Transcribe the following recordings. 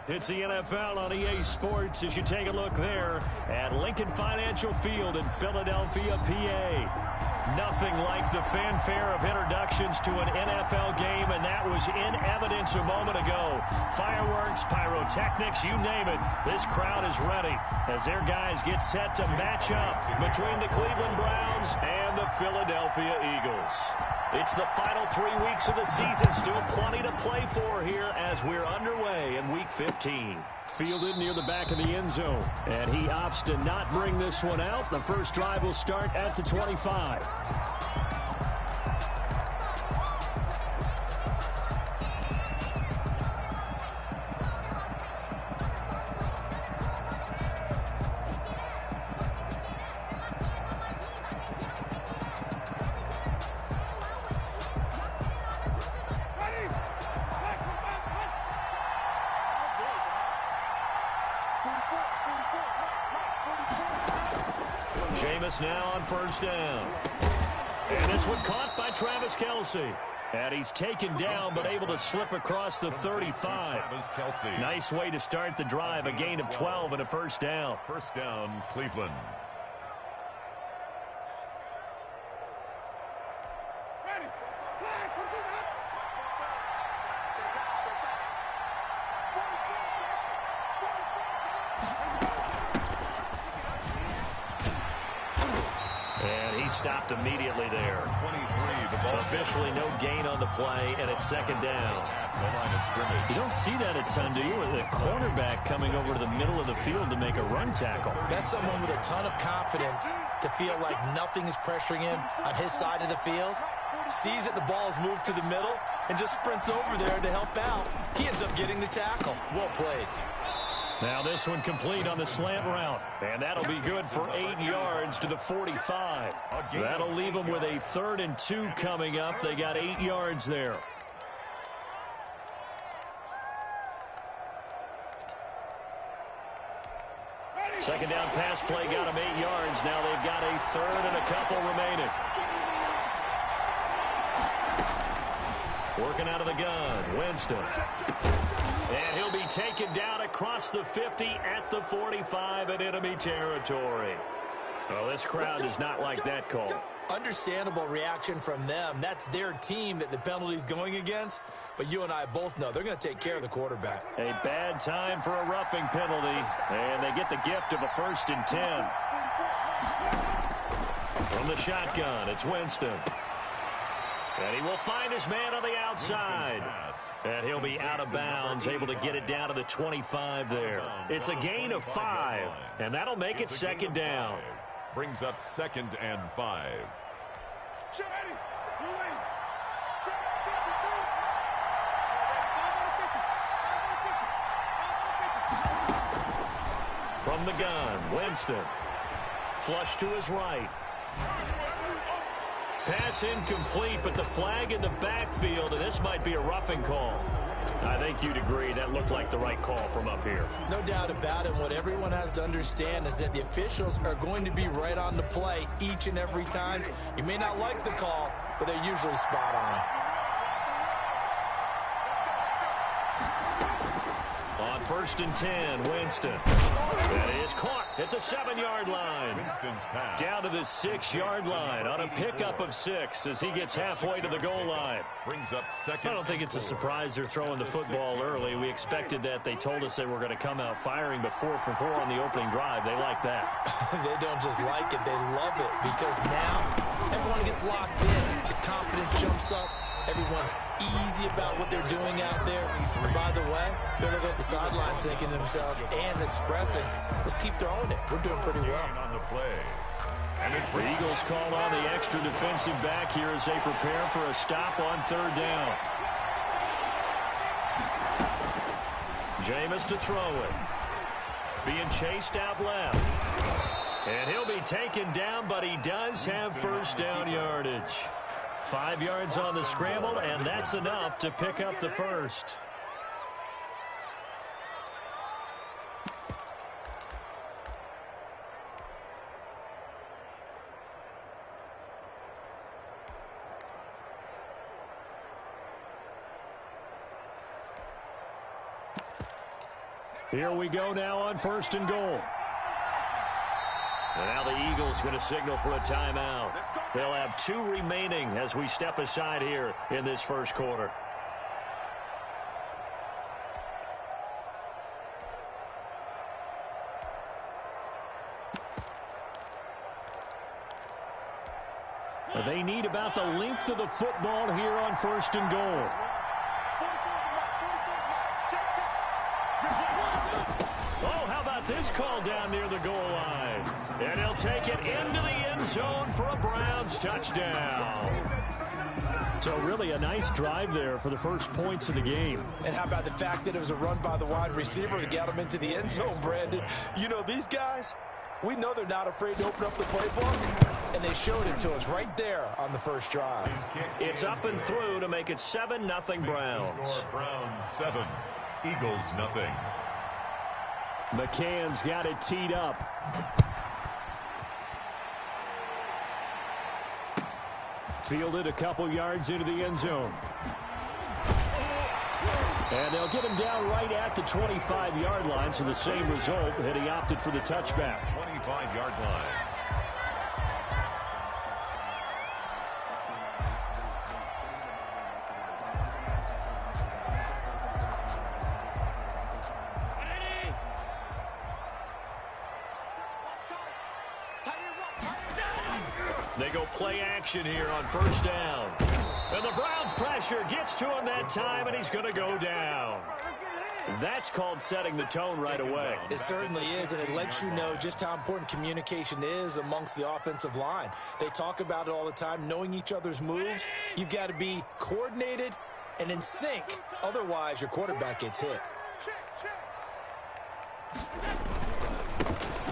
It's the NFL on EA Sports as you take a look there at Lincoln Financial Field in Philadelphia, PA. Nothing like the fanfare of introductions to an NFL game, and that was in evidence a moment ago. Fireworks, pyrotechnics, you name it. This crowd is ready as their guys get set to match up between the Cleveland Browns and the Philadelphia Eagles. It's the final 3 weeks of the season. Still plenty to play for here as we're underway in Week 15. Fielded near the back of the end zone. And he opts to not bring this one out. The first drive will start at the 25. Jameis now on first down. And this one caught by Travis Kelce. And he's taken down but able to slip across the 35. Nice way to start the drive. A gain of 12 and a first down. First down, Cleveland. Stopped immediately there. 23, the ball. Officially no gain on the play, and it's second down. You don't see that a ton, do you? With a cornerback coming over to the middle of the field to make a run tackle. That's someone with a ton of confidence to feel like nothing is pressuring him on his side of the field. Sees that the ball is moved to the middle and just sprints over there to help out. He ends up getting the tackle. Well played. Now this one complete on the slant route. And that'll be good for 8 yards to the 45. That'll leave them with a 3rd and 2 coming up. They got 8 yards there. Second down pass play got them 8 yards. Now they've got a 3rd and a couple remaining. Working out of the gun, Winston. And he'll be taken down across the 50 at the 45 in enemy territory. Well, this crowd does not like that call. Understandable reaction from them. That's their team that the penalty's going against. But you and I both know they're going to take care of the quarterback. A bad time for a roughing penalty. And they get the gift of a 1st and 10. From the shotgun, it's Winston. And he will find his man on the outside. And he'll be out of bounds, able to get it down to the 25 there. It's a gain of 5, and that'll make it second down. Brings up 2nd and 5. From the gun, Winston. Flush to his right. Pass incomplete, but the flag in the backfield, and this might be a roughing call. I think you'd agree that looked like the right call from up here. No doubt about it. What everyone has to understand is that the officials are going to be right on the play each and every time. You may not like the call, but they're usually spot on. On 1st and 10, Winston. That is caught at the 7-yard line. Winston's pass. Down to the 6-yard line on a pickup of 6 as he gets halfway to the goal line. Brings up 2nd. I don't think it's a surprise they're throwing the football early. We expected that. They told us they were going to come out firing, but 4 for 4 on the opening drive. They like that. They don't just like it, they love it, because now everyone gets locked in. The confidence jumps up. Everyone's easy about what they're doing out there. And by the way, they're looking at the sideline thinking to themselves and expressing, let's keep throwing it. We're doing pretty well. On the play. And the Eagles call on the extra defensive back here as they prepare for a stop on 3rd down. Jameis to throw it. Being chased out left. And he'll be taken down, but he does have first down yardage. 5 yards on the scramble, and that's enough to pick up the first. Here we go now on 1st and goal. And now the Eagles going to signal for a timeout. They'll have 2 remaining as we step aside here in this first quarter. They need about the length of the football here on 1st and goal. Oh, how about this call down near the goal line? And he'll take it into the end zone for a Browns touchdown. So really a nice drive there for the first points of the game. And how about the fact that it was a run by the wide receiver to get him into the end zone, Brandon? You know, these guys, we know they're not afraid to open up the playbook, and they showed it to us right there on the first drive. It's up and through to make it 7-0 Browns. Browns 7, Eagles nothing. McCann's got it teed up. Fielded a couple yards into the end zone. And they'll get him down right at the 25-yard line, so the same result, and he opted for the touchback. 25-yard line. They go play action here on 1st down. And the Browns pressure gets to him that time, and he's going to go down. That's called setting the tone right away. It certainly is, and it lets you know just how important communication is amongst the offensive line. They talk about it all the time, knowing each other's moves. You've got to be coordinated and in sync. Otherwise, your quarterback gets hit.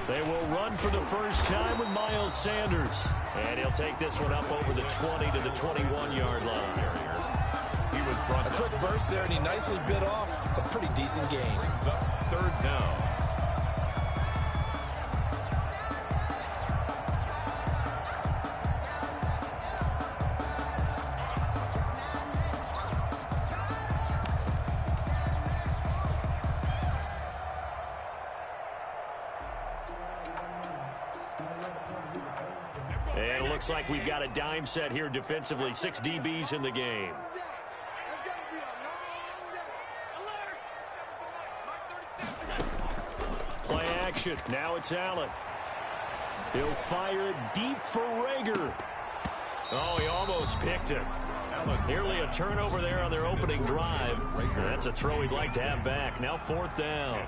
They will run for the first time with Miles Sanders. And he'll take this one up over the 20 to the 21-yard line. He was brought a quick burst there, and he nicely bit off a pretty decent gain. Brings up 3rd down. And it looks like we've got a dime set here defensively. 6 DBs in the game. Play action. Now it's Allen. He'll fire it deep for Rager. Oh, he almost picked him. Nearly a turnover there on their opening drive. That's a throw he'd like to have back. Now 4th down.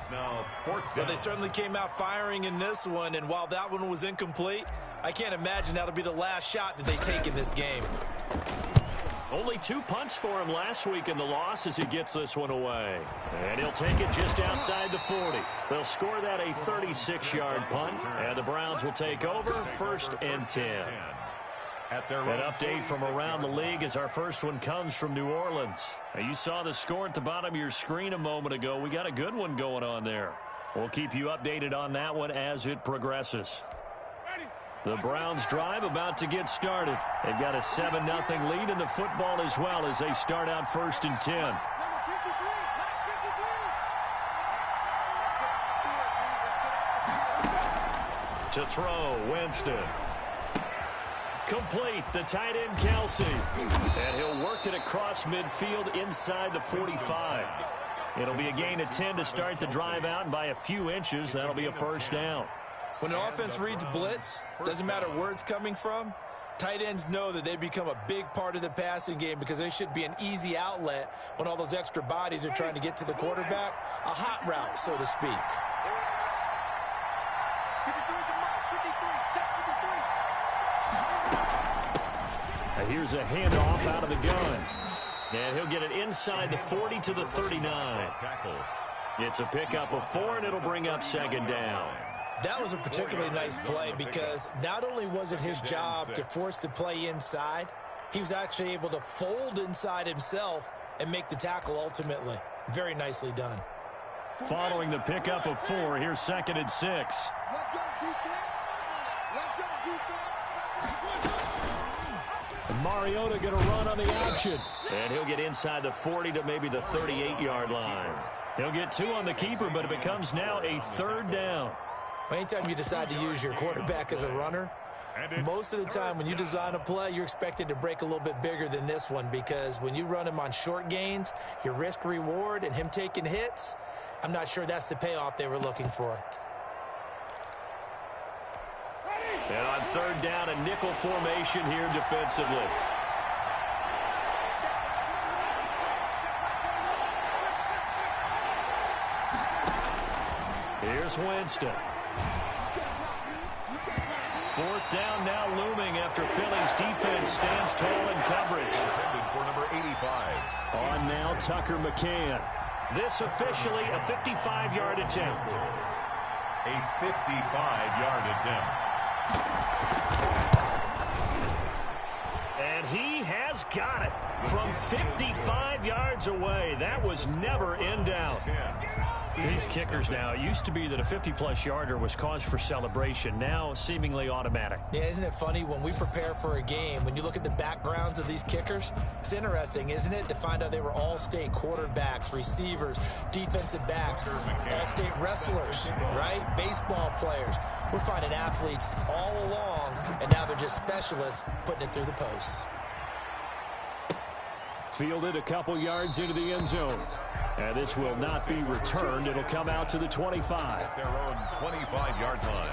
Well, they certainly came out firing in this one, and while that one was incomplete, I can't imagine that'll be the last shot that they take in this game. Only 2 punts for him last week in the loss as he gets this one away. And he'll take it just outside the 40. They'll score that a 36-yard punt, and the Browns will take over 1st and 10. An update from around the league as our first one comes from New Orleans. Now, you saw the score at the bottom of your screen a moment ago. We got a good one going on there. We'll keep you updated on that one as it progresses. The Browns drive about to get started. They've got a 7-0 lead in the football as well as they start out 1st and 10. To throw, Winston. Complete, the tight end Kelsey. And he'll work it across midfield inside the 45. It'll be a gain of 10 to start the drive out, and by a few inches, that'll be a 1st down. When an offense reads blitz, doesn't matter where it's coming from, tight ends know that they become a big part of the passing game because they should be an easy outlet when all those extra bodies are trying to get to the quarterback. A hot route, so to speak. And here's a handoff out of the gun. And he'll get it inside the 40 to the 39. It's a pickup of 4, and it'll bring up 2nd down. That was a particularly nice play because not only was it his job to force the play inside, he was actually able to fold inside himself and make the tackle ultimately. Very nicely done. Following the pickup of 4, here's 2nd and 6. Let's go defense. Let's go defense. And Mariota going to run on the option. And he'll get inside the 40 to maybe the 38-yard line. He'll get 2 on the keeper, but it becomes now a 3rd down. Anytime you decide to use your quarterback as a runner, most of the time when you design a play, you're expected to break a little bit bigger than this one, because when you run him on short gains, your risk-reward and him taking hits, I'm not sure that's the payoff they were looking for. And on 3rd down, a nickel formation here defensively. Here's Winston. 4th down now looming after Philly's defense stands tall in coverage. Intended for number 85. On now, Tucker McCann. This officially a 55-yard attempt. A 55-yard attempt. And he has got it from 55 yards away. That was never in doubt. These kickers now, it used to be that a 50-plus yarder was cause for celebration. Now, seemingly automatic. Yeah, isn't it funny when we prepare for a game, when you look at the backgrounds of these kickers, it's interesting, isn't it, to find out they were all-state quarterbacks, receivers, defensive backs, all-state wrestlers, right? Baseball players. We're finding athletes all along, and now they're just specialists putting it through the posts. Fielded a couple yards into the end zone. And this will not be returned. It'll come out to the 25. At their own 25-yard line.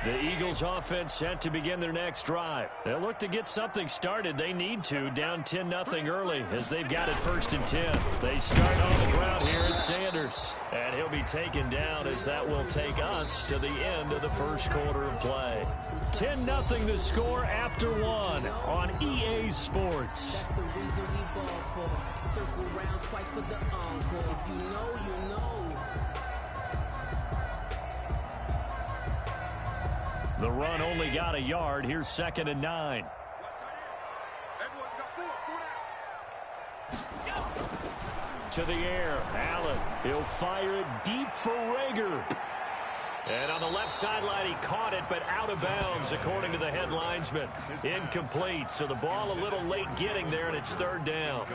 The Eagles offense set to begin their next drive. They'll look to get something started. They need to, down 10-0 early as they've got it 1st and 10. They start on the ground here at Sanders. And he'll be taken down as that will take us to the end of the first quarter of play. 10-0 the score after 1 on EA Sports. That's the reason we ball for. Circle round twice for the encore. If you know, you know. The run only got a yard. Here's 2nd and 9. To the air. Allen. He'll fire it deep for Rager. And on the left sideline, he caught it, but out of bounds, according to the head linesman. Incomplete, so the ball a little late getting there, and it's 3rd down.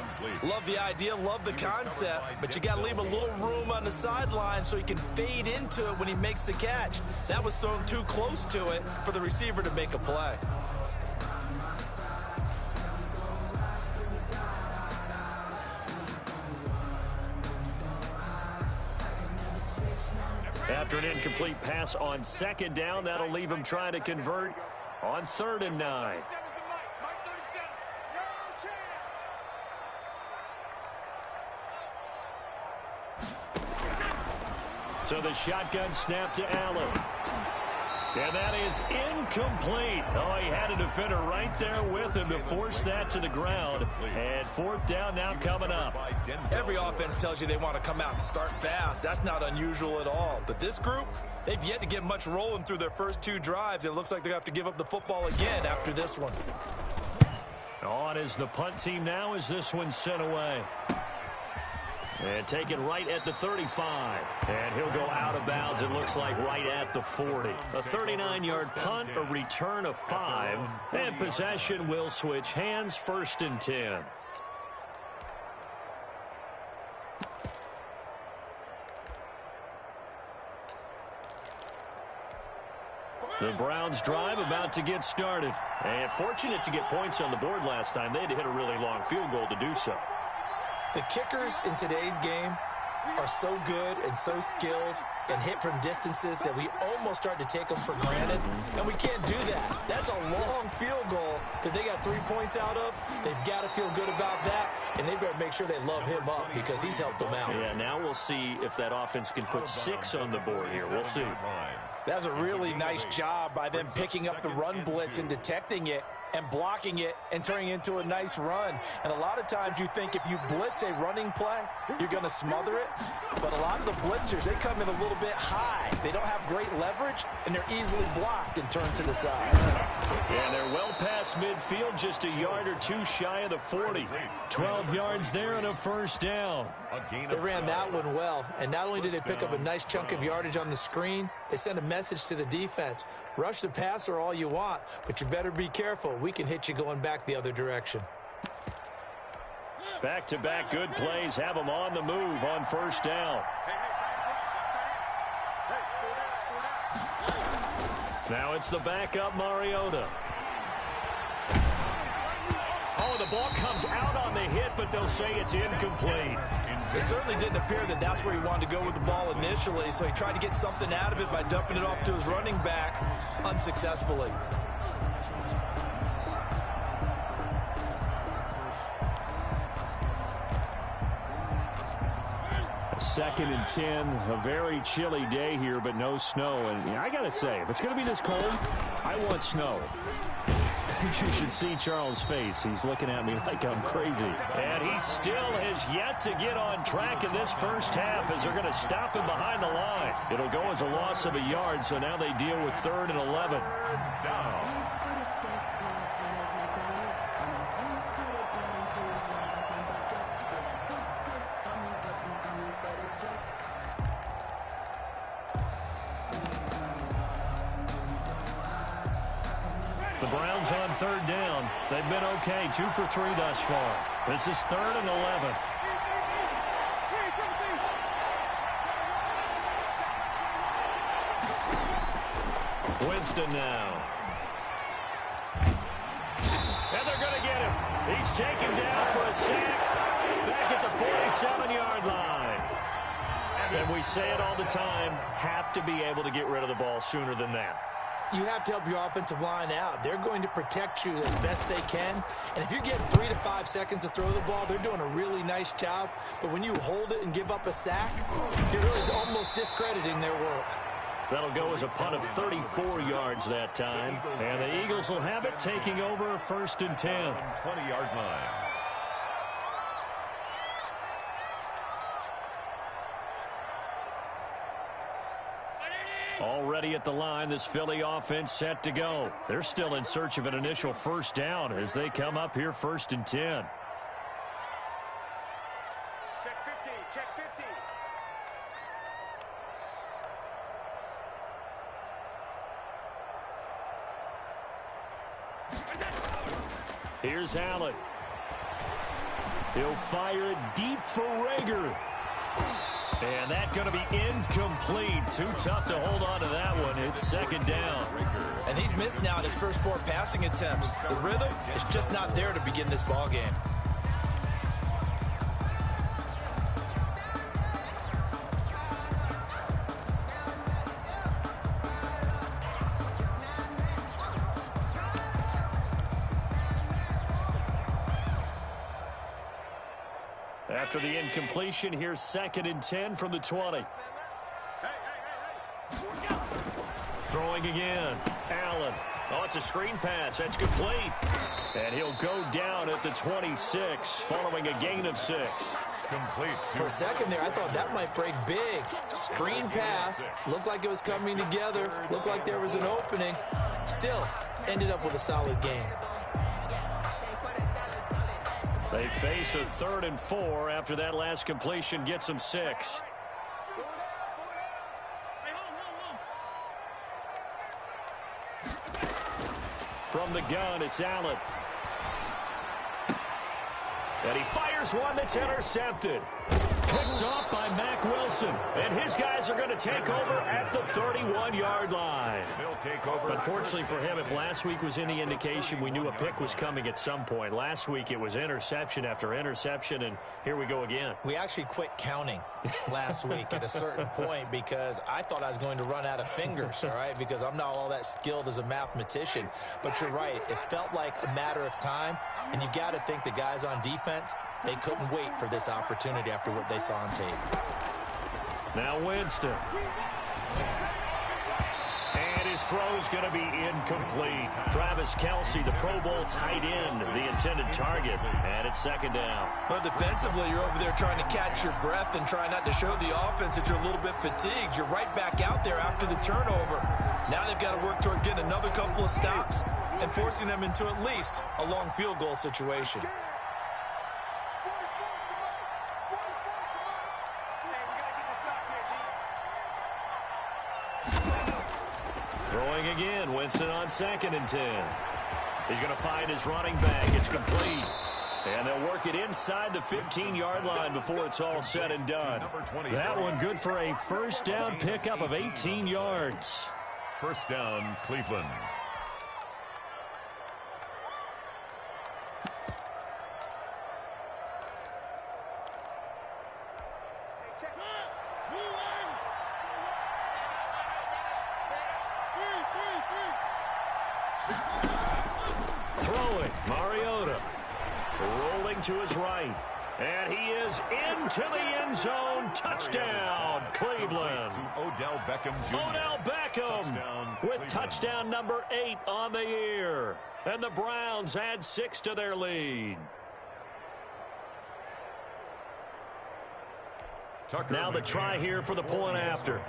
Love the idea, love the concept, but you got to leave a little room on the sideline so he can fade into it when he makes the catch. That was thrown too close to it for the receiver to make a play. After an incomplete pass on 2nd down, that'll leave him trying to convert on 3rd and 9. So the shotgun snap to Allen. And that is incomplete. Oh, he had a defender right there with him to force that to the ground. And 4th down now coming up. Every offense tells you they want to come out and start fast. That's not unusual at all. But this group, they've yet to get much rolling through their first 2 drives. It looks like they're going to have to give up the football again after this one. On is the punt team now as this one's sent away. And taken right at the 35. And he'll go out of bounds, it looks like, right at the 40. A 39-yard punt, a return of 5. And possession will switch hands, 1st and 10. The Browns drive about to get started. And fortunate to get points on the board last time. They had to hit a really long field goal to do so. The kickers in today's game are so good and so skilled and hit from distances that we almost start to take them for granted, and we can't do that. That's a long field goal that they got 3 points out of. They've got to feel good about that, and they better make sure they love him up because he's helped them out. Yeah, now we'll see if that offense can put 6 on the board here. We'll see. That's a really nice job by them picking up the run blitz and detecting it and blocking it and turning it into a nice run. And a lot of times you think if you blitz a running play, you're going to smother it. But a lot of the blitzers, they come in a little bit high. They don't have great leverage, and they're easily blocked and turned to the side. Yeah, they're well past midfield, just a yard or 2 shy of the 40. 12 yards there and a 1st down. They ran that one well, and not only did they pick up a nice chunk of yardage on the screen, they sent a message to the defense. Rush the passer all you want, but you better be careful. We can hit you going back the other direction. Back-to-back good plays have them on the move on first down. Now it's the backup Mariota. Oh, the ball comes out on the hit, but they'll say it's incomplete. It certainly didn't appear that that's where he wanted to go with the ball initially, so he tried to get something out of it by dumping it off to his running back unsuccessfully. Second and 10, a very chilly day here, but no snow. And I got to say, if it's going to be this cold, I want snow. You should see Charles' face. He's looking at me like I'm crazy. And he still has yet to get on track in this first half as they're going to stop him behind the line. It'll go as a loss of a yard, so now they deal with 3rd and 11. Down. The Browns on 3rd down. They've been okay, 2 for 3 thus far. This is 3rd and 11. Winston now. And they're going to get him. He's taken down for a sack back at the 47-yard line. And we say it all the time, have to be able to get rid of the ball sooner than that. You have to help your offensive line out. They're going to protect you as best they can. And if you're getting 3 to 5 seconds to throw the ball, they're doing a really nice job. But when you hold it and give up a sack, you're really almost discrediting their work. That'll go as a punt of 34 yards that time. And the Eagles will have it, taking over 1st and 10. 20-yard line. Already at the line, this Philly offense set to go. They're still in search of an initial first down as they come up here 1st and 10. Check 50, check 50. Here's Allen. He'll fire it deep for Rager. And that's going to be incomplete. Too tough to hold on to that one. It's 2nd down. And he's missed now his first 4 passing attempts. The rhythm is just not there to begin this ball game. After the incompletion, here's 2nd and 10 from the 20. Throwing again. Allen. Oh, it's a screen pass. That's complete. And he'll go down at the 26, following a gain of 6. Complete. For a second there, I thought that might break big. Screen pass. Looked like it was coming together. Looked like there was an opening. Still, ended up with a solid game. They face a 3rd and 4 after that last completion gets them 6. From the gun, it's Allen. And he fires one that's intercepted. Picked off by Mack Wilson. And his guys are going to take over at the 31-yard line. They'll take over. Unfortunately for him, if last week was any indication, we knew a pick was coming at some point. Last week it was interception after interception, and here we go again. We actually quit counting last week at a certain point because I thought I was going to run out of fingers, all right, because I'm not all that skilled as a mathematician. But you're right. It felt like a matter of time, and you got to think the guys on defense, they couldn't wait for this opportunity after what they saw on tape. Now Winston. And his throw's going to be incomplete. Travis Kelce, the Pro Bowl tight end, the intended target. And it's 2nd down. But defensively, you're over there trying to catch your breath and try not to show the offense that you're a little bit fatigued. You're right back out there after the turnover. Now they've got to work towards getting another couple of stops and forcing them into at least a long field goal situation. Throwing Throwing again. Winston on 2nd and 10. He's going to find his running back. It's complete. And they'll work it inside the 15-yard line before it's all said and done. That one good for a first down pickup of 18 yards. First down, Cleveland. Throwing, Mariota. Rolling to his right. And he is into the end zone. Touchdown, Cleveland. To Odell Beckham Jr. Odell Beckham Touchdown, with Cleveland. touchdown number 8 on the year. And the Browns add 6 to their lead. Tucker Now the try McCann here for the point after.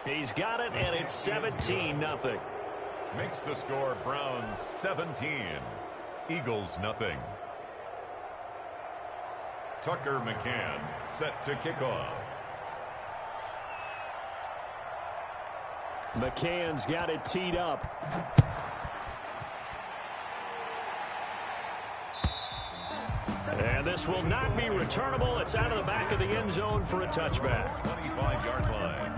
He's got it, and it's 17-0. Makes the score Browns 17. Eagles nothing. Tucker McCann set to kick off. McCann's got it teed up. And this will not be returnable. It's out of the back of the end zone for a touchback. 25-yard line.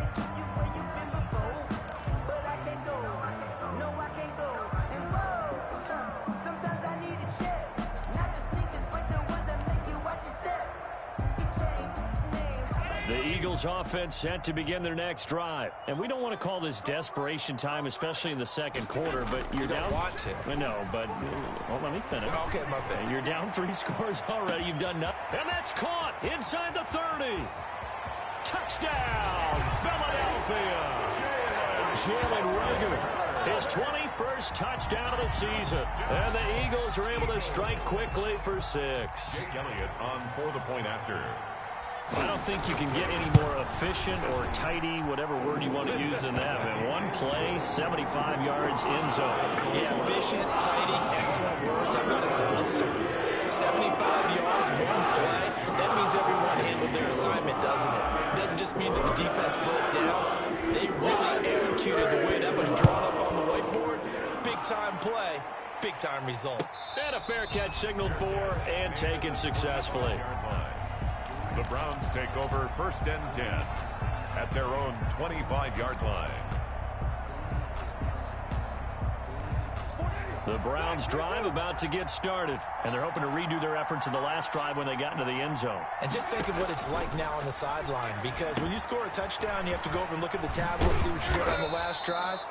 The Eagles offense set to begin their next drive. And we don't want to call this desperation time, especially in the second quarter, but you're down. Want to. I know, but well, let me finish. Okay, my bad. You're down 3 scores already. You've done nothing. And that's caught inside the 30. Touchdown, Philadelphia. Jalen Reagor, his 21st touchdown of the season. And the Eagles are able to strike quickly for 6. Jake Elliott on for the point after. I don't think you can get any more efficient or tidy, whatever word you want to use in that. Man, one play, 75 yards in zone. Yeah, efficient, tidy, excellent words. How about explosive? 75 yards, one play. That means everyone handled their assignment, doesn't it? It doesn't just mean that the defense broke down. They really executed the way that was drawn up on the whiteboard. Big-time play, big-time result. And a fair catch signaled for and taken successfully. The Browns take over 1st and 10 at their own 25-yard line. The Browns drive about to get started, and they're hoping to redo their efforts in the last drive when they got into the end zone. And just think of what it's like now on the sideline, because when you score a touchdown, you have to go over and look at the tablet and see what you did on the last drive.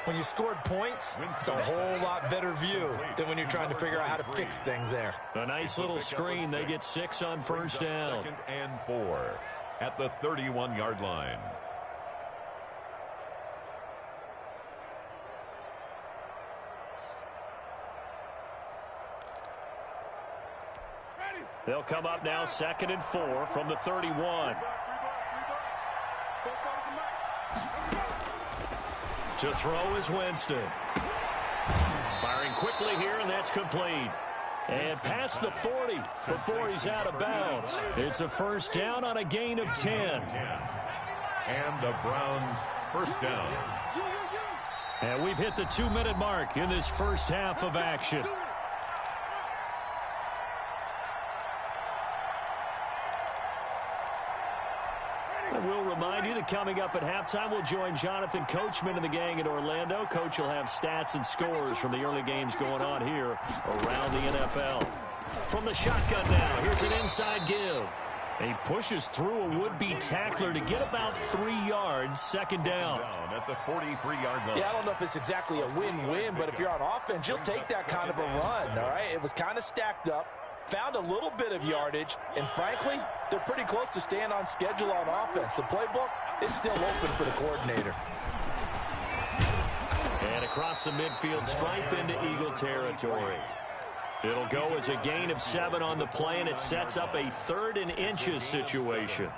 When you scored points, it's a whole lot better view than when you're trying to figure out how to fix things there. A nice little screen. They get 6 on first down. 2nd and 4 at the 31-yard line. They'll come up now 2nd and 4 from the 31. To throw is Winston. Firing quickly here, and that's complete. And past the 40 before he's out of bounds. It's a first down on a gain of 10. And the Browns first down. And we've hit the 2-minute mark in this first half of action. We'll remind you that coming up at halftime, we'll join Jonathan Coachman and the gang in Orlando. Coach will have stats and scores from the early games going on here around the NFL. From the shotgun now, here's an inside give. He pushes through a would-be tackler to get about 3 yards, 2nd down. At the 43-yard line. Yeah, I don't know if it's exactly a win-win, but if you're on offense, you'll take that kind of a run, all right? It was kind of stacked up. Found a little bit of yardage, and frankly, they're pretty close to staying on schedule on offense. The playbook is still open for the coordinator. And across the midfield stripe into Eagle territory. It'll go as a gain of 7 on the play, and it sets up a 3rd and inches situation.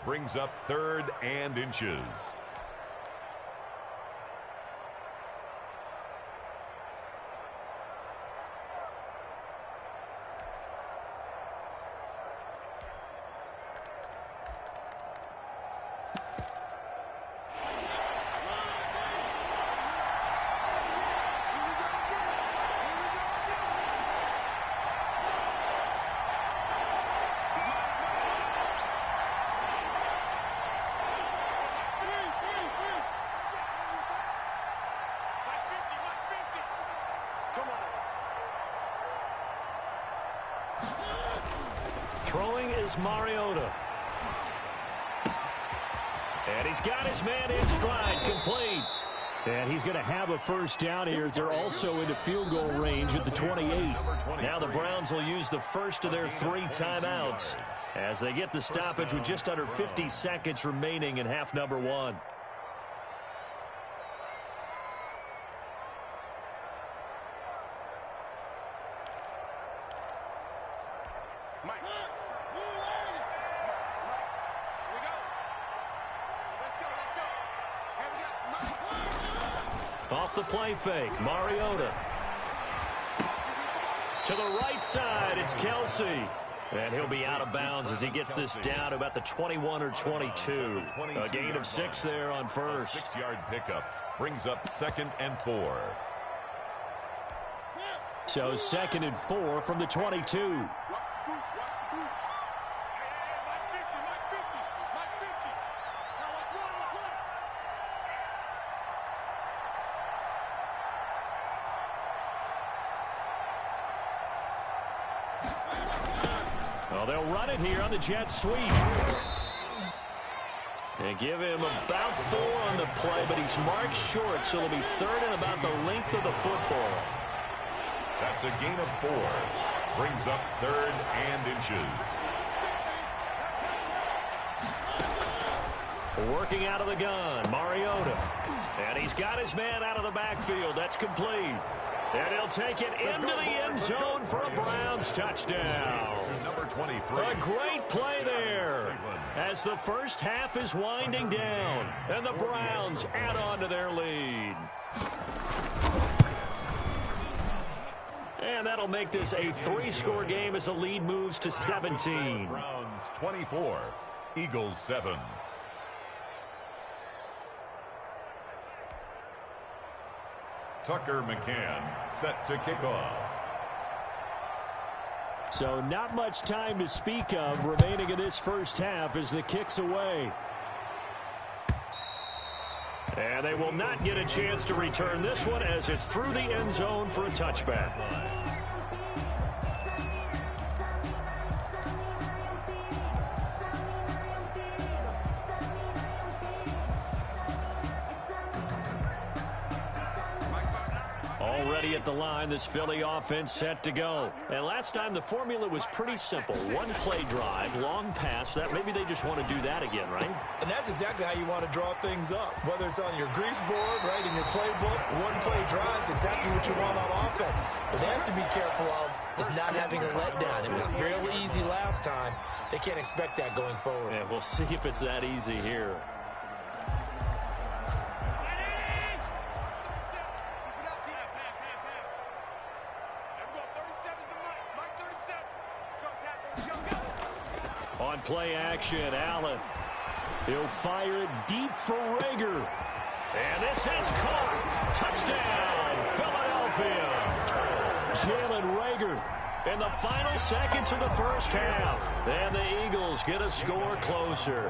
Brings up 3rd and inches. Throwing is Mariota. And he's got his man in stride, complete. And he's going to have a first down here. They're also into field goal range at the 28. Now the Browns will use the first of their 3 timeouts as they get the stoppage with just under 50 seconds remaining in half number 1. Off the play fake, Mariota. To the right side, it's Kelsey. And he'll be out of bounds as he gets this down to about the 21 or 22. A gain of 6 there on first. 6-yard pickup brings up 2nd and 4. So 2nd and 4 from the 22. Well, they'll run it here on the jet sweep. And give him about 4 on the play, but he's marked short, so it'll be 3rd and about the length of the football. That's a gain of 4. Brings up 3rd and inches. Working out of the gun, Mariota. And he's got his man out of the backfield. That's complete. And he'll take it into the end zone for a Browns touchdown. Number 23. A great play there as the first half is winding down. And the Browns add on to their lead. And that'll make this a 3-score game as the lead moves to 17. Browns 24, Eagles 7. Tucker McCann set to kick off. So not much time to speak of remaining in this first half as the kick's away. And they will not get a chance to return this one as it's through the end zone for a touchback. Already at the line, this Philly offense set to go. And last time the formula was pretty simple. 1 play drive, long pass. That maybe they just want to do that again, right? And that's exactly how you want to draw things up. Whether it's on your grease board, right, in your playbook, 1 play drive is exactly what you want on offense. What they have to be careful of is not having a letdown. It was fairly easy last time. They can't expect that going forward. Yeah, we'll see if it's that easy here. On play action, Allen. He'll fire it deep for Rager. And this is caught. Touchdown, Philadelphia. Jalen Rager in the final seconds of the first half. And the Eagles get a score closer.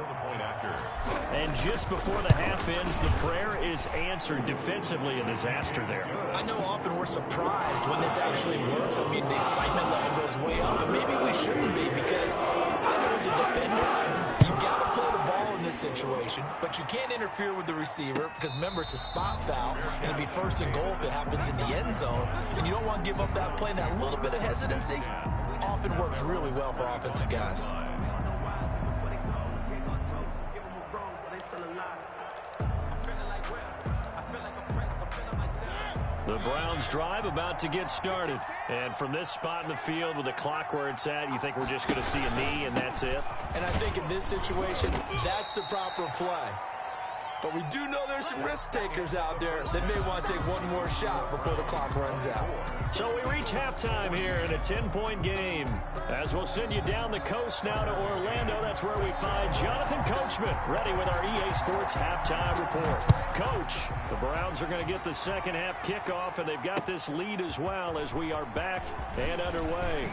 And just before the half ends, the prayer is answered. Defensively, a disaster there. I know often we're surprised when this actually works. I mean, the excitement level goes way up, but maybe we shouldn't be because I know as a defender, you've got to play the ball in this situation, but you can't interfere with the receiver because, remember, it's a spot foul, and it'll be 1st and goal if it happens in the end zone, and you don't want to give up that play. And that little bit of hesitancy often works really well for offensive guys. The Browns drive about to get started. And from this spot in the field with the clock where it's at, you think we're just going to see a knee and that's it? And I think in this situation, that's the proper play. But we do know there's some risk takers out there that may want to take one more shot before the clock runs out. So we reach halftime here in a 10-point game. As we'll send you down the coast now to Orlando, that's where we find Jonathan Coachman ready with our EA Sports halftime report. Coach, the Browns are going to get the second half kickoff, and they've got this lead as well as we are back and underway.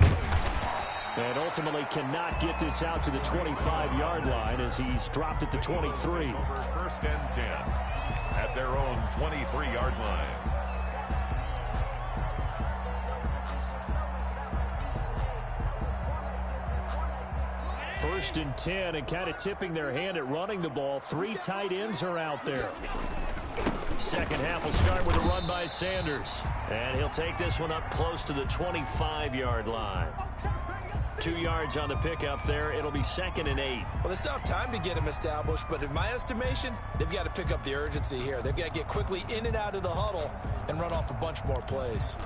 And ultimately cannot get this out to the 25-yard line as he's dropped at the 23. 1st and 10 at their own 23-yard line. First and 10, and kind of tipping their hand at running the ball. 3 tight ends are out there. Second half will start with a run by Sanders. And he'll take this one up close to the 25-yard line. 2 yards on the pickup there. It'll be 2nd and 8. Well, they still have time to get him established, but in my estimation, they've got to pick up the urgency here. They've got to get quickly in and out of the huddle and run off a bunch more plays.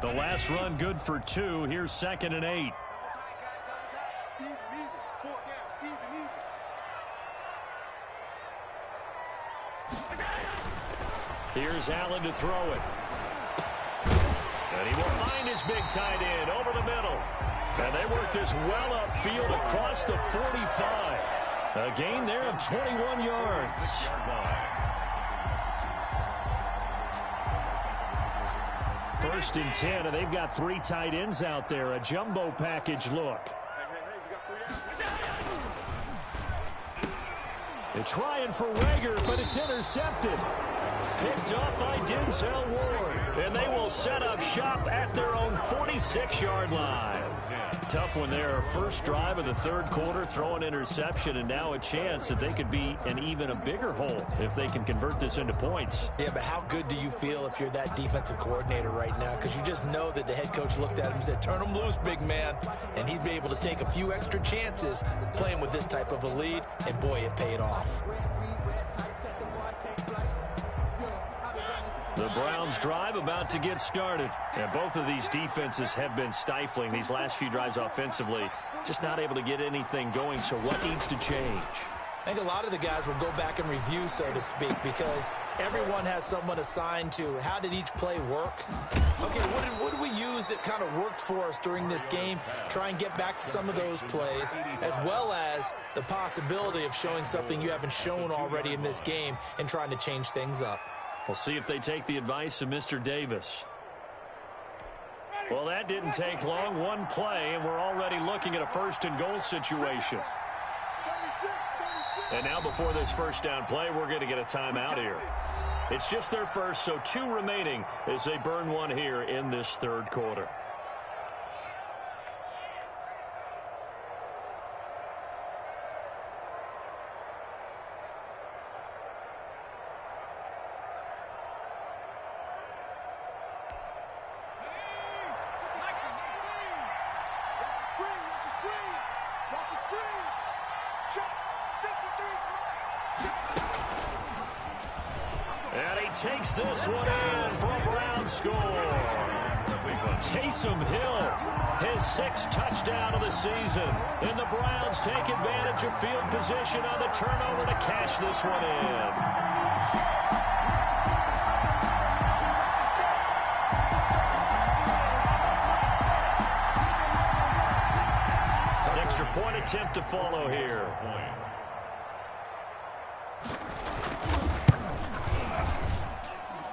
The last run good for 2. Here's 2nd and 8. Here's Allen to throw it. And he will find his big tight end over the middle. And they work this well upfield across the 45. A gain there of 21 yards. First and 10, and they've got 3 tight ends out there. A jumbo package look. They're trying for Rager, but it's intercepted. Picked up by Denzel Ward. And they will set up shop at their own 46-yard line. Tough one there. First drive of the 3rd quarter, throw an interception, and now a chance that they could be in even a bigger hole if they can convert this into points. Yeah, but how good do you feel if you're that defensive coordinator right now? Because you just know that the head coach looked at him and said, turn him loose, big man. And he'd be able to take a few extra chances playing with this type of a lead, and boy, it paid off. The Browns drive about to get started. And both of these defenses have been stifling these last few drives offensively. Just not able to get anything going. So what needs to change? I think a lot of the guys will go back and review, so to speak, because everyone has someone assigned to how did each play work. Okay, what did we use that kind of worked for us during this game? Try and get back to some of those plays, as well as the possibility of showing something you haven't shown already in this game and trying to change things up. We'll see if they take the advice of Mr. Davis. Well, that didn't take long. One play, and we're already looking at a 1st and goal situation. And now before this first down play, we're going to get a timeout here. It's just their first, so 2 remaining as they burn one here in this 3rd quarter. And he takes this one in for a Brown score. Taysom Hill, his 6th touchdown of the season. And the Browns take advantage of field position on the turnover to cash this one in. An extra point attempt to follow here.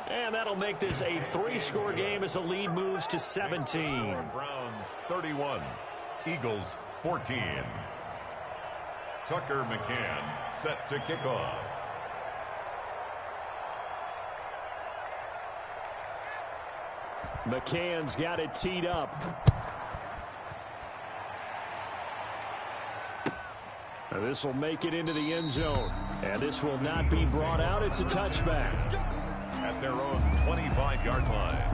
And that'll make this a 3-score game as the lead moves to 17. Browns 31, Eagles 14. Tucker McCann set to kick off. McCann's got it teed up. This will make it into the end zone. And this will not be brought out. It's a touchback. At their own 25-yard line.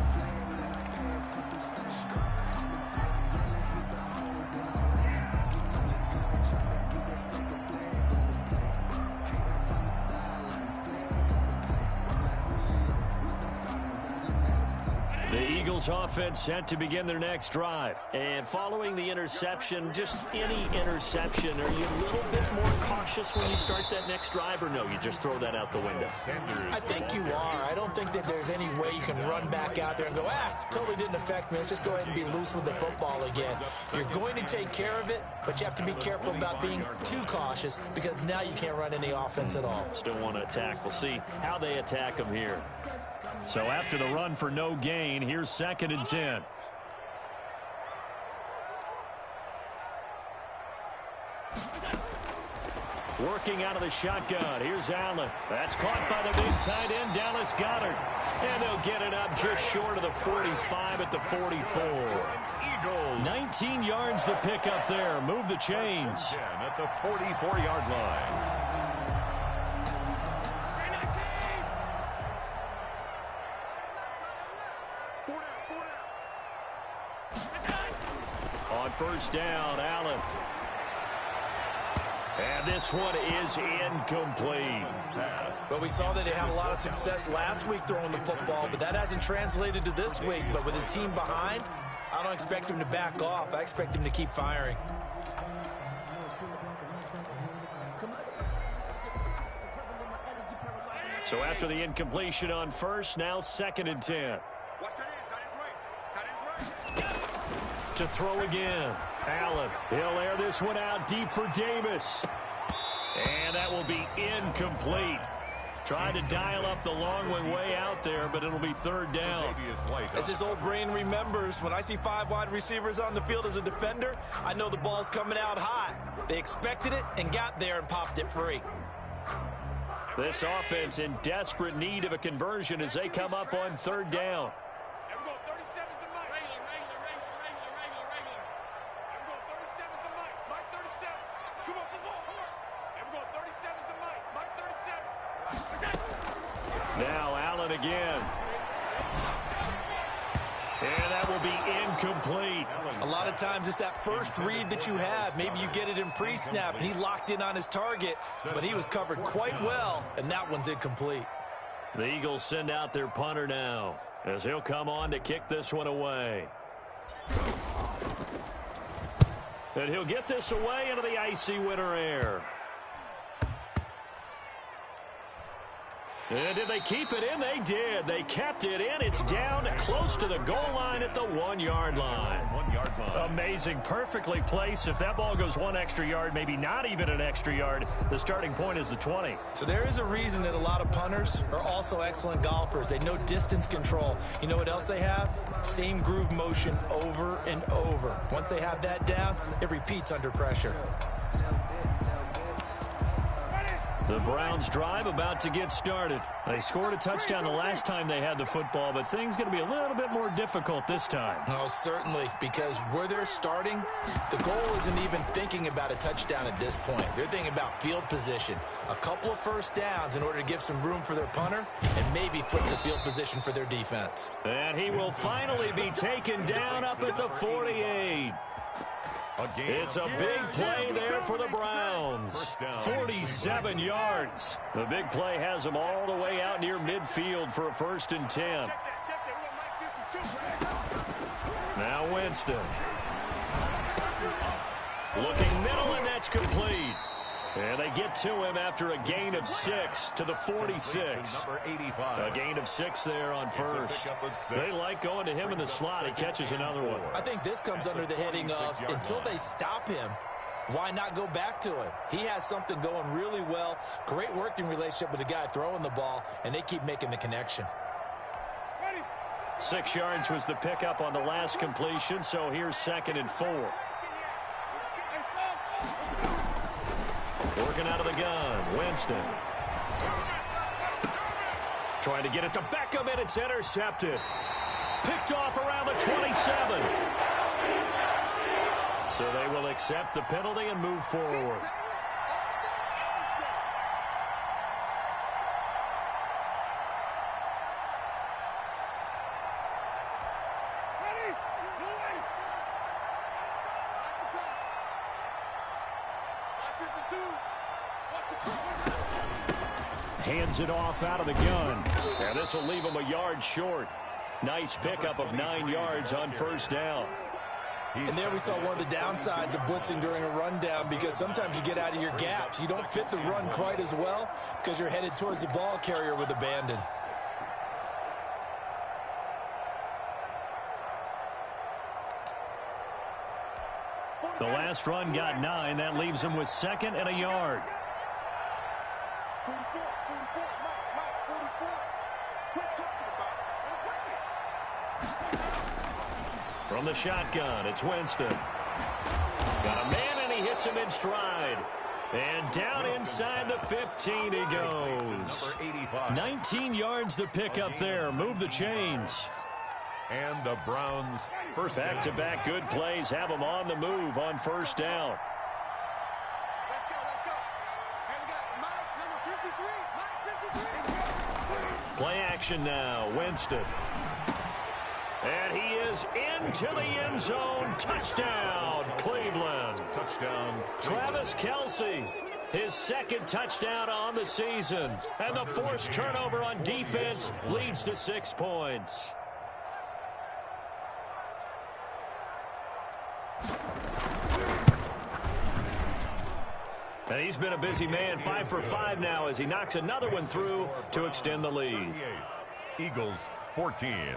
The Eagles offense set to begin their next drive. And following the interception, just any interception, are you a little bit more cautious when you start that next drive, or no, you just throw that out the window? I think you are. I don't think that there's any way you can run back out there and go, totally didn't affect me. Let's just go ahead and be loose with the football again. You're going to take care of it, but you have to be careful about being too cautious because now you can't run any offense at all. Still want to attack. We'll see how they attack them here. So after the run for no gain, here's 2nd and 10. Working out of the shotgun. Here's Allen. That's caught by the big tight end, Dallas Goedert. And they'll get it up just short of the 45 at the 44. Eagles 19 yards the pickup there. Move the chains. At the 44-yard line. On first down, Allen. And this one is incomplete. But we saw that he had a lot of success last week throwing the football, but that hasn't translated to this week. But with his team behind, I don't expect him to back off. I expect him to keep firing. So after the incompletion on first, now 2nd and 10. To throw again. Allen. He'll air this one out deep for Davis. And that will be incomplete. Trying to dial up the long way out there, but it'll be 3rd down. As his old brain remembers, when I see 5 wide receivers on the field as a defender, I know the ball's coming out hot. They expected it and got there and popped it free. This offense in desperate need of a conversion as they come up on 3rd down. Now Allen again. And that will be incomplete. A lot of times it's that first read that you have. Maybe you get it in pre-snap, and he locked in on his target, but he was covered quite well, and that one's incomplete. The Eagles send out their punter now as he'll come on to kick this one away. And he'll get this away into the icy winter air. And did they keep it in? They did. They kept it in. It's down close to the goal line at the 1-yard line. 1-yard line. Amazing. Perfectly placed. If that ball goes 1 extra yard, maybe not even an extra yard, the starting point is the 20. So there is a reason that a lot of punters are also excellent golfers. They know distance control. You know what else they have? Same groove motion over and over. Once they have that down, it repeats under pressure. The Browns drive about to get started. They scored a touchdown the last time they had the football, but things going to be a little bit more difficult this time. No, certainly, because where they're starting, the goal isn't even thinking about a touchdown at this point. They're thinking about field position, a couple of first downs in order to give some room for their punter, and maybe flip the field position for their defense. And he will finally be taken down up at the 48. It's a big play there for the Browns. 47 yards. The big play has them all the way out near midfield for a 1st and 10. Now Winston. Looking middle, and that's complete. And they get to him after a gain of 6 to the 46. A gain of 6 there on first. They like going to him in the slot. He catches another one. I think this comes under the heading of until they stop him, why not go back to him? He has something going really well. Great working relationship with the guy throwing the ball, and they keep making the connection. 6 yards was the pickup on the last completion, so here's 2nd and 4. Working out of the gun, Winston. Trying to get it to Beckham, and it's intercepted. Picked off around the 27. So they will accept the penalty and move forward. Hands it off out of the gun. And this will leave him a yard short. Nice pickup of 9 yards on first down. And there we saw one of the downsides of blitzing during a rundown, because sometimes you get out of your gaps. You don't fit the run quite as well because you're headed towards the ball carrier with abandon. The last run got 9. That leaves him with 2nd and a yard. 44, Mike, 44. Quit talking about it. From the shotgun, it's Winston. Got a man, and he hits him in stride. And down inside the 15 he goes. 19 yards the pickup there. Move the chains. And the Browns first down. Back-to-back good plays have them on the move on first down. Let's go, let's go. And we got Mike, number 53. Mike, 53. Play action now. Winston. And he is into the end zone. Touchdown, Cleveland. Touchdown. Travis Kelce, his second touchdown on the season. And the forced turnover on defense leads to 6 points. And he's been a busy man, 5 for 5 now as he knocks another one through to extend the lead. Eagles 14.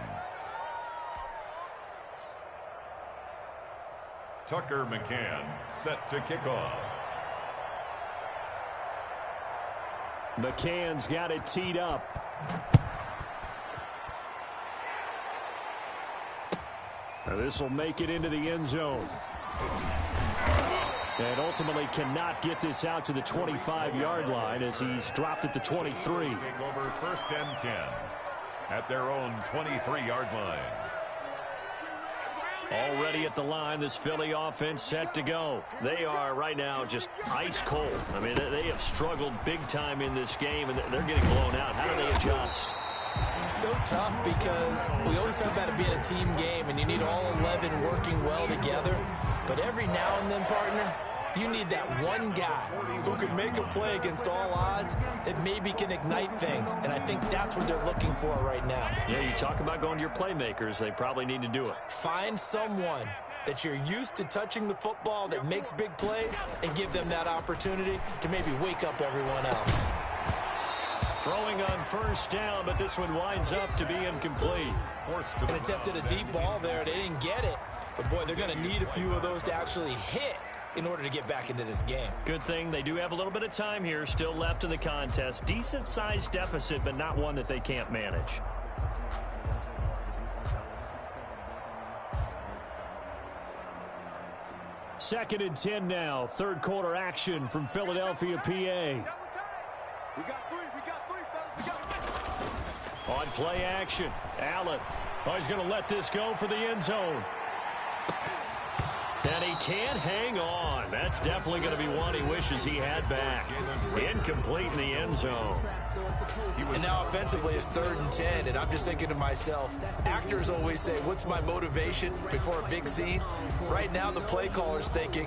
Tucker McCann set to kick off. McCann's got it teed up. Now this will make it into the end zone. And ultimately cannot get this out to the 25-yard line as he's dropped at the 23. Take over first and 10 at their own 23-yard line. Already at the line, this Philly offense set to go. They are right now just ice cold. I mean, they have struggled big time in this game, and they're getting blown out. How do they adjust? So tough because we always talk about it being a team game, and you need all 11 working well together. But every now and then, partner, you need that one guy who can make a play against all odds that maybe can ignite things. And I think that's what they're looking for right now. Yeah, you talk about going to your playmakers. They probably need to do it. Find someone that you're used to touching the football that makes big plays and give them that opportunity to maybe wake up everyone else. Throwing on first down, but this one winds up to be incomplete. An attempt at a deep ball there. They didn't get it. But, boy, they're going to need a few of those to actually hit in order to get back into this game. Good thing they do have a little bit of time here still left in the contest. Decent-sized deficit, but not one that they can't manage. Second and 10 now. Third quarter action from Philadelphia, PA. We got three, fellas, we got three. On play action, Allen. Oh, he's going to let this go for the end zone. And he can't hang on. That's definitely going to be one he wishes he had back. Incomplete in the end zone. And now offensively it's 3rd and 10, and I'm just thinking to myself, actors always say, what's my motivation before a big scene? Right now the play caller's thinking,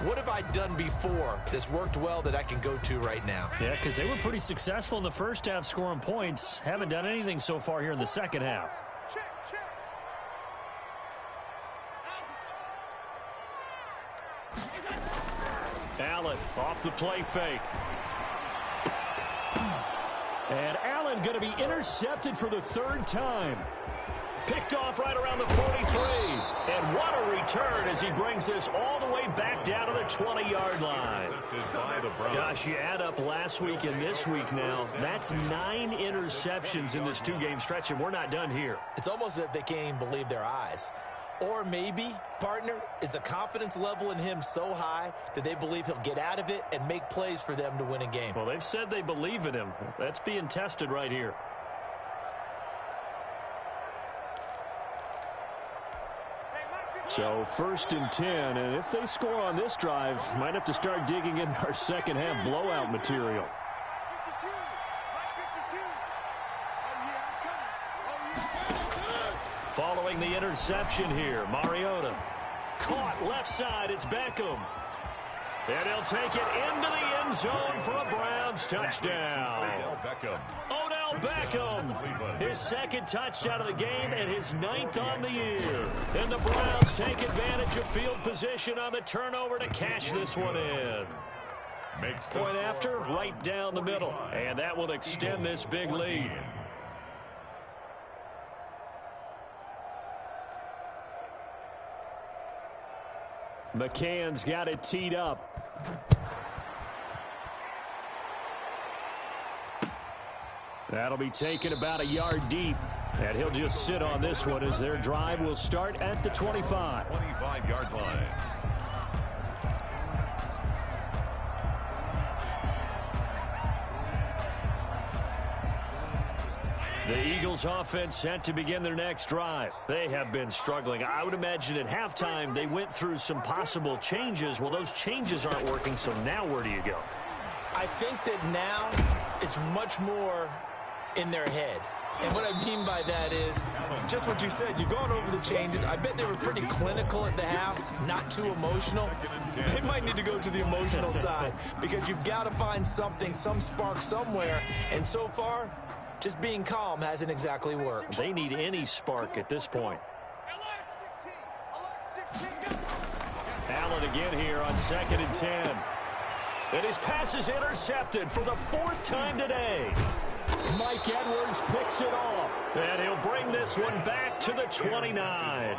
what have I done before that's worked well that I can go to right now? Yeah, because they were pretty successful in the first half scoring points. Haven't done anything so far here in the second half. Check, check. Allen off the play fake. And Allen going to be intercepted for the 3rd time. Picked off right around the 43. And what a return as he brings this all the way back down to the 20-yard line. Gosh, you add up last week and this week now. That's 9 interceptions in this 2-game stretch, and we're not done here. It's almost as if they can't even believe their eyes. Or maybe, partner, is the confidence level in him so high that they believe he'll get out of it and make plays for them to win a game. Well, they've said they believe in him. That's being tested right here. So 1st and 10, and if they score on this drive, might have to start digging in our second half blowout material. 52. Mike 52. Oh, yeah, I'm coming. Oh, yeah. Following the interception here, Mariota. Caught left side, it's Beckham. And he'll take it into the end zone for a Browns touchdown. Odell Beckham, his 2nd touchdown of the game and his 9th on the year. And the Browns take advantage of field position on the turnover to cash this one in. Point after, right down the middle. And that will extend this big lead. McCann's got it teed up. That'll be taken about a yard deep. And he'll just sit on this one as their drive will start at the 25. 25-yard line. The Eagles offense set to begin their next drive. They have been struggling. I would imagine at halftime they went through some possible changes. Well, those changes aren't working, so now where do you go? I think that now it's much more in their head. And what I mean by that is just what you said. You've gone over the changes. I bet they were pretty clinical at the half, not too emotional. They might need to go to the emotional side because you've got to find something, some spark somewhere. And so far, just being calm hasn't exactly worked. They need any spark at this point. Allen again here on 2nd and 10. And his pass is intercepted for the 4th time today. Mike Edwards picks it off. And he'll bring this one back to the 29.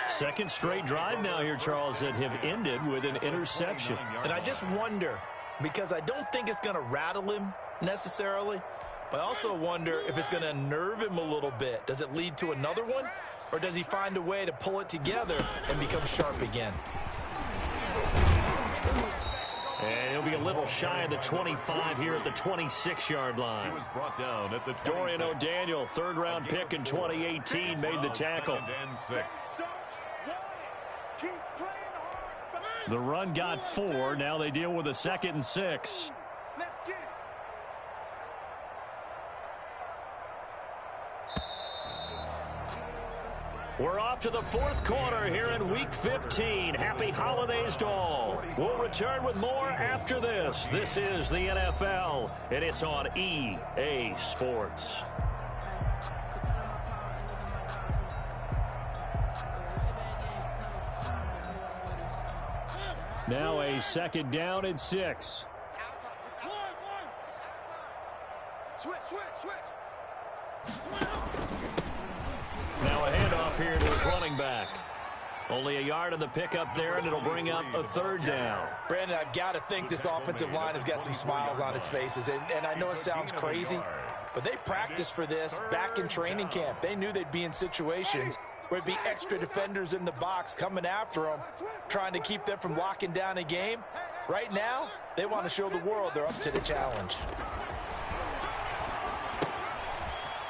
Second straight drive now here, Charles, that have ended with an interception. And I just wonder, because I don't think it's going to rattle him necessarily, but I also wonder if it's going to unnerve him a little bit. Does it lead to another one? Or does he find a way to pull it together and become sharp again? And he'll be a little shy of the 25 here at the 26-yard line. He was brought down at the 26. Dorian O'Daniel, third-round pick in 2018, made the tackle. The run got 4. Now they deal with a 2nd and 6. Let's get it. We're off to the 4th quarter here in Week 15. Happy holidays to all. We'll return with more after this. This is the NFL, and it's on EA Sports. Now a 2nd down and 6. Switch. Now a handoff here to his running back. Only a yard on the pickup there, and it'll bring up a 3rd down. Brandon, I've got to think this offensive line has got some smiles on its faces. And I know it sounds crazy, but they practiced for this back in training camp. They knew they'd be in situations where it'd be extra defenders in the box coming after them, trying to keep them from locking down a game. Right now, they want to show the world they're up to the challenge.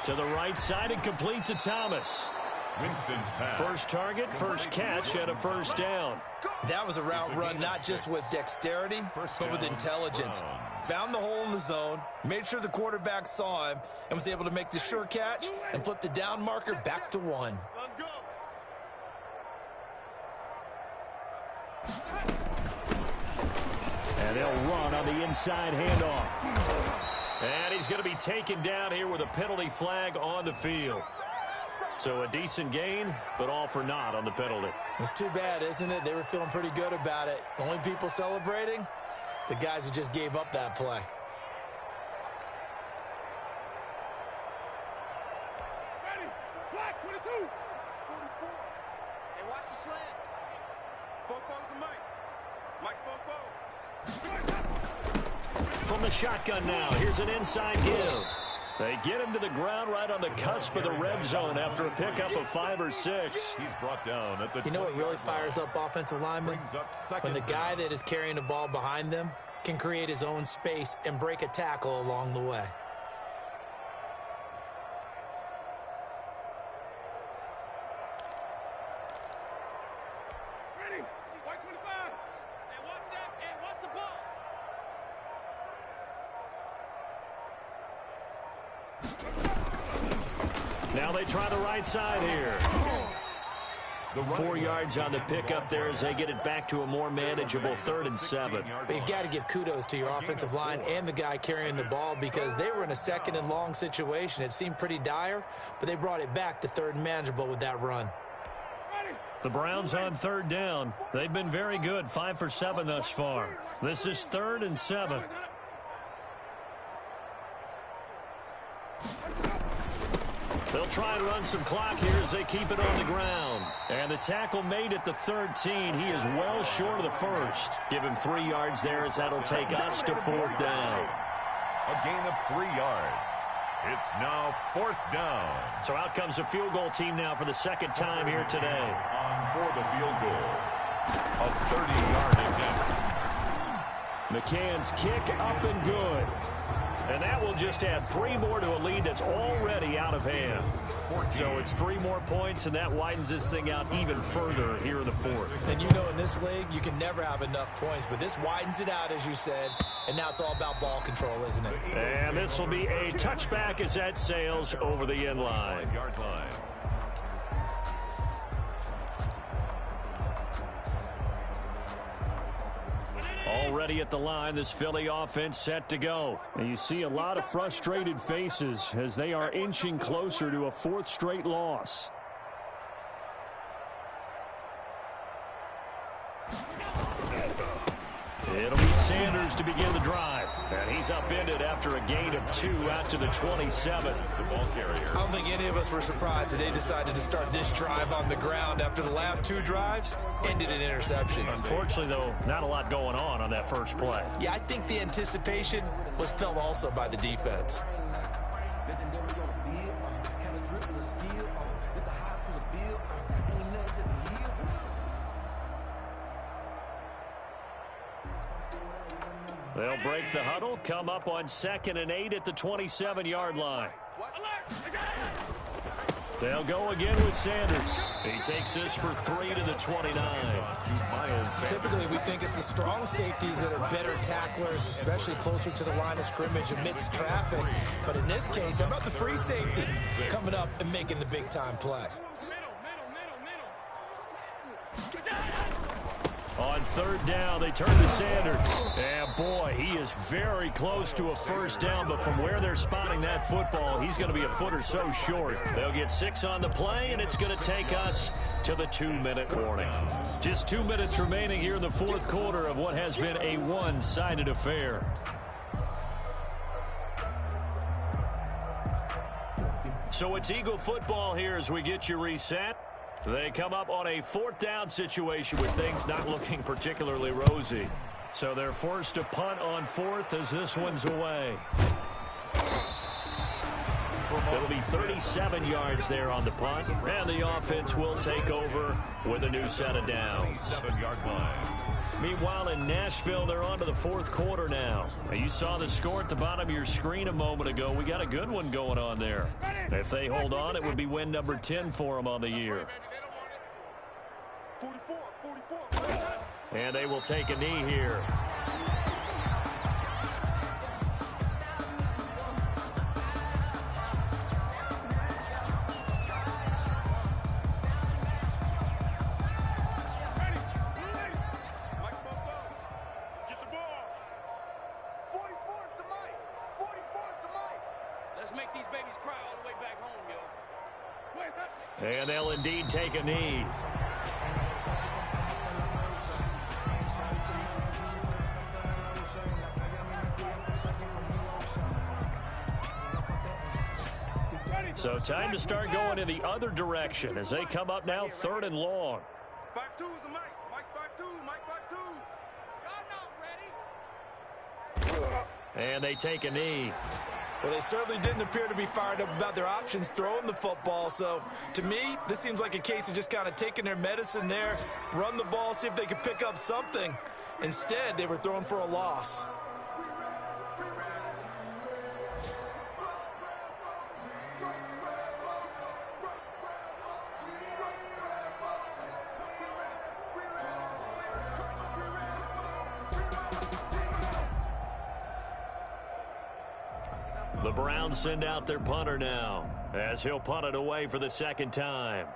To the right side and complete to Thomas. Winston's pass. First target, first catch, and a 1st down. That was a route run not just with dexterity, but with intelligence. Found the hole in the zone, made sure the quarterback saw him, and was able to make the sure catch and flip the down marker back to 1. Let's go. And they'll run on the inside handoff. And he's going to be taken down here with a penalty flag on the field. So a decent gain, but all for naught on the penalty. It's too bad, isn't it? They were feeling pretty good about it. The only people celebrating, the guys who just gave up that play. Ready. Black 22. 44. Hey, watch the slant. Foco's the Mike. Mike's Foco. From the shotgun now, here's an inside give. They get him to the ground right on the cusp of the red zone after a pickup of 5 or 6. He's brought down at the 20-yard line. You know what really fires up offensive linemen? When the guy that is carrying the ball behind them can create his own space and break a tackle along the way. Ready. White 25. Hey, watch that. Hey, watch the ball. Now they try the right side here. 4 yards on the pickup there as they get it back to a more manageable 3rd and 7. But you got to give kudos to your offensive line and the guy carrying the ball because they were in a 2nd and long situation. It seemed pretty dire, but they brought it back to 3rd and manageable with that run. The Browns on 3rd down. They've been very good, 5 for 7 thus far. This is 3rd and 7. They'll try and run some clock here as they keep it on the ground. And the tackle made at the 13. He is well short of the 1st. Give him 3 yards there as that'll take us to 4th down. A gain of 3 yards. It's now 4th down. So out comes a field goal team now for the 2nd time here today. On for the field goal. A 30-yard attempt. McCann's kick up and good. And that will just add 3 more to a lead that's already out of hand. So it's 3 more points, and that widens this thing out even further here in the fourth. And you know in this league, you can never have enough points, but this widens it out, as you said, and now it's all about ball control, isn't it? And this will be a touchback as that sails over the end line. Yard line. Already at the line, this Philly offense set to go. And you see a lot of frustrated faces as they are inching closer to a 4th straight loss. It'll be Sanders to begin the drive. And he's upended after a gain of 2 out to the 27. The ball carrier. I don't think any of us were surprised that they decided to start this drive on the ground after the last 2 drives ended in interceptions. Unfortunately, though, not a lot going on that first play. Yeah, I think the anticipation was felt also by the defense. They'll break the huddle, come up on 2nd and 8 at the 27-yard line. They'll go again with Sanders. He takes this for 3 to the 29. Typically, we think it's the strong safeties that are better tacklers, especially closer to the line of scrimmage amidst traffic. But in this case, how about the free safety coming up and making the big-time play? On 3rd down, they turn to Sanders. And boy, he is very close to a first down, but from where they're spotting that football, he's going to be a foot or so short. They'll get 6 on the play, and it's going to take us to the 2-minute warning. Just 2 minutes remaining here in the 4th quarter of what has been a one-sided affair. So it's Eagle football here as we get you reset. They come up on a 4th down situation with things not looking particularly rosy. So they're forced to punt on 4th as this one's away. It'll be 37 yards there on the punt, and the offense will take over with a new set of downs. 7-yard line. Meanwhile, in Nashville, they're on to the 4th quarter now. You saw the score at the bottom of your screen a moment ago. We got a good one going on there. If they hold on, it would be win number 10 for them on the year. And they will take a knee here. And they'll indeed take a knee. So time to start going in the other direction as they come up now 3rd and long. 5-2 is the Mike. Mike 5-2. Mike 5-2. Y'all not ready. And they take a knee. Well, they certainly didn't appear to be fired up about their options throwing the football. So, to me, this seems like a case of just kind of taking their medicine there, run the ball, see if they could pick up something. Instead, they were throwing for a loss. The Browns send out their punter now as he'll punt it away for the 2nd time.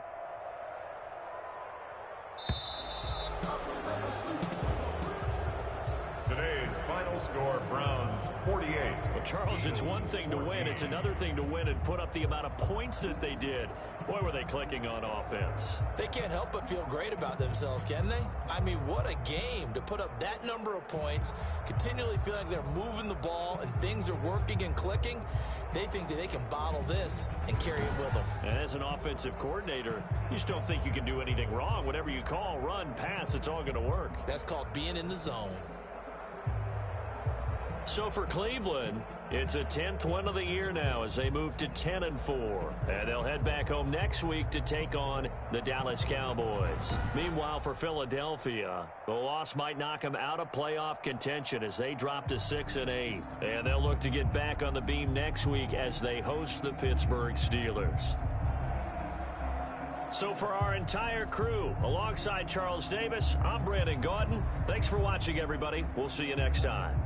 Today's final score, Browns 48. Well, Charles, it's one thing to win. It's another thing to win and put up the amount of points that they did. Boy, were they clicking on offense. They can't help but feel great about themselves, can they? I mean, what a game to put up that number of points, continually feel like they're moving the ball and things are working and clicking. They think that they can bottle this and carry it with them. And as an offensive coordinator, you just don't think you can do anything wrong. Whatever you call, run, pass, it's all going to work. That's called being in the zone. So for Cleveland, it's a 10th win of the year now as they move to 10-4. And they'll head back home next week to take on the Dallas Cowboys. Meanwhile, for Philadelphia, the loss might knock them out of playoff contention as they drop to 6-8. And they'll look to get back on the beam next week as they host the Pittsburgh Steelers. So for our entire crew, alongside Charles Davis, I'm Brandon Gaudin. Thanks for watching, everybody. We'll see you next time.